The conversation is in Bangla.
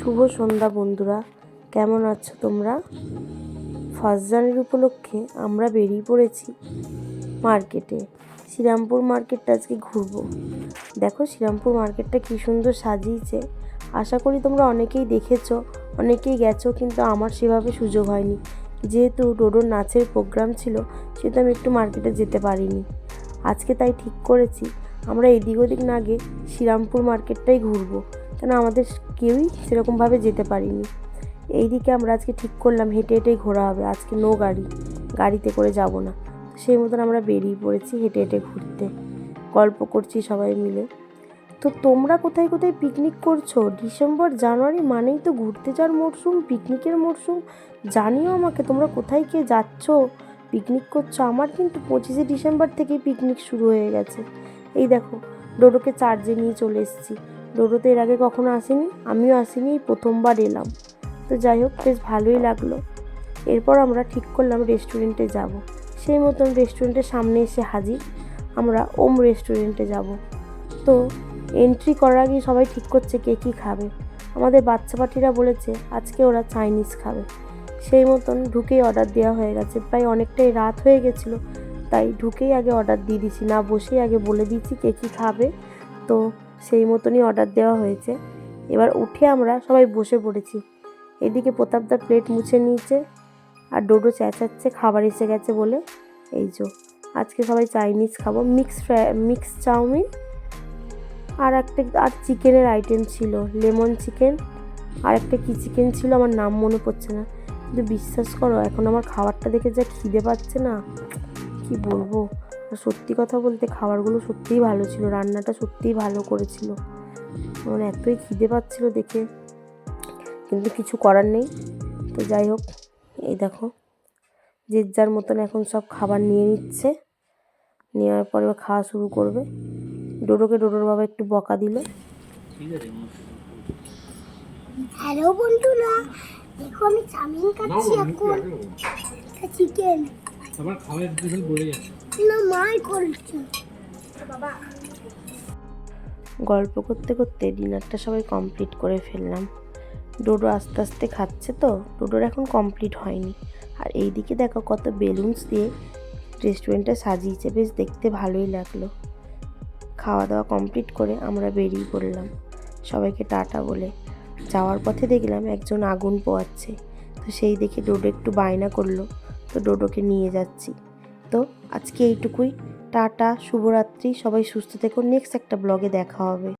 শুভ সন্ধ্যা বন্ধুরা, কেমন আছো তোমরা? ফার্স্ট জানুয়ারি উপলক্ষে আমরা বেরিয়ে পড়েছি মার্কেটে। শ্রীরামপুর মার্কেটটা আজকে ঘুরবো। দেখো শ্রীরামপুর মার্কেটটা কী সুন্দর সাজিয়েছে। আশা করি তোমরা অনেকেই দেখেছো, অনেকেই গেছো, কিন্তু আমার সেভাবে সুযোগ হয়নি। যেহেতু ডোডোর নাচের প্রোগ্রাম ছিল, সেহেতু আমি একটু মার্কেটে যেতে পারিনি। আজকে তাই ঠিক করেছি আমরা এদিক ওদিক না গিয়ে শ্রীরামপুর মার্কেটটাই ঘুরবো, কেন আমাদের কেউই সেরকমভাবে যেতে পারিনি। এইদিকে আমরা আজকে ঠিক করলাম হেঁটে হেঁটেই ঘোরা হবে, আজকে নো গাড়িতে করে যাব না। সেই মতন আমরা বেরিয়ে পড়েছি হেঁটে হেঁটে ঘুরতে, গল্প করছি সবাই মিলে। তো তোমরা কোথায় কোথায় পিকনিক করছো? ডিসেম্বর জানুয়ারি মানেই তো ঘুরতে যাওয়ার মরশুম, পিকনিকের মরশুম। জানিও আমাকে তোমরা কোথায় কে যাচ্ছ, পিকনিক করছো। আমার কিন্তু 25শে ডিসেম্বর থেকেই পিকনিক শুরু হয়ে গেছে। এই দেখো ডোডোকে চার্জে নিয়ে চলে এসেছি। ডোডো তো এর আগে কখনো আসেনি, আমিও আসিনি, এই প্রথমবার এলাম। তো যাই হোক, বেশ ভালোই লাগলো। এরপর আমরা ঠিক করলাম রেস্টুরেন্টে যাব। সেই মতন রেস্টুরেন্টের সামনে এসে হাজির, আমরা ওম রেস্টুরেন্টে যাব। তো এন্ট্রি করার আগেই সবাই ঠিক করছে কে কী খাবে। আমাদের বাচ্চা পাটিরা বলেছে আজকে ওরা চাইনিজ খাবে। সেই মতন ঢুকেই অর্ডার দেওয়া হয়ে গেছে। প্রায় অনেকটাই রাত হয়ে গেছিলো, তাই ঢুকেই আগে অর্ডার দিয়ে দিয়েছি, না বসেই আগে বলে দিয়েছি কে কী খাবে। তো সেই মতনই অর্ডার দেওয়া হয়েছে। এবার উঠে আমরা সবাই বসে পড়েছি। এদিকে প্রতাপদা প্লেট মুছে নিয়েছে, আর ডোডো চেঁচাচ্ছে খাবার এসে গেছে বলে। এই যে আজকে সবাই চাইনিজ খাবো, মিক্স চাউমিন আর চিকেনের আইটেম ছিল, লেমন চিকেন আর একটা কী চিকেন ছিল, আমার নাম মনে পড়ছে না। কিন্তু বিশ্বাস করো এখন আমার খাবারটা দেখে যা খিদে পাচ্ছে না, কি বলবো। আর সত্যি কথা বলতে খাবারগুলো সত্যিই ভালো ছিল, রান্নাটা সত্যিই ভালো করেছিল। আমার এতই খিদে পাচ্ছিল দেখে, কিন্তু কিছু করার নেই। তো যাই হোক, এই দেখো যে যার মতন এখন সব খাবার নিয়ে নিচ্ছে, নেওয়ার পরে খাওয়া শুরু করবে। ডোডোকে ডোডোর বাবা একটু বকা দিল। হ্যালো বন্ধুরা, দেখো আমি চাউমিন খাচ্ছি এখন, চিকেন আমার খাবার দিতে বলে যাচ্ছে না, মাই করছে বাবা। গল্প করতে করতে ডিনারটা সবাই কমপ্লিট করে ফেললাম। ডোডো আস্তে আস্তে খাচ্ছে, তো ডোডোর এখন কমপ্লিট হয়নি। আর এই দিকে দেখো কত বেলুনস দিয়ে রেস্টুরেন্টটা সাজিয়েছে, বেশ দেখতে ভালোই লাগলো। খাওয়া দাওয়া কমপ্লিট করে আমরা বেরিয়ে পড়লাম সবাইকে টাটা বলে। যাওয়ার পথে দেখলাম একজন আগুন পোয়াচ্ছে, তো সেই দেখে ডোডো একটু বায়না করলো, তো ডোডোকে নিয়ে যাচ্ছি। তো আজকে এইটুকুই, টাটা, শুভরাত্রি, সবাই সুস্থ থেকো। নেক্সট একটা ব্লগে দেখা হবে।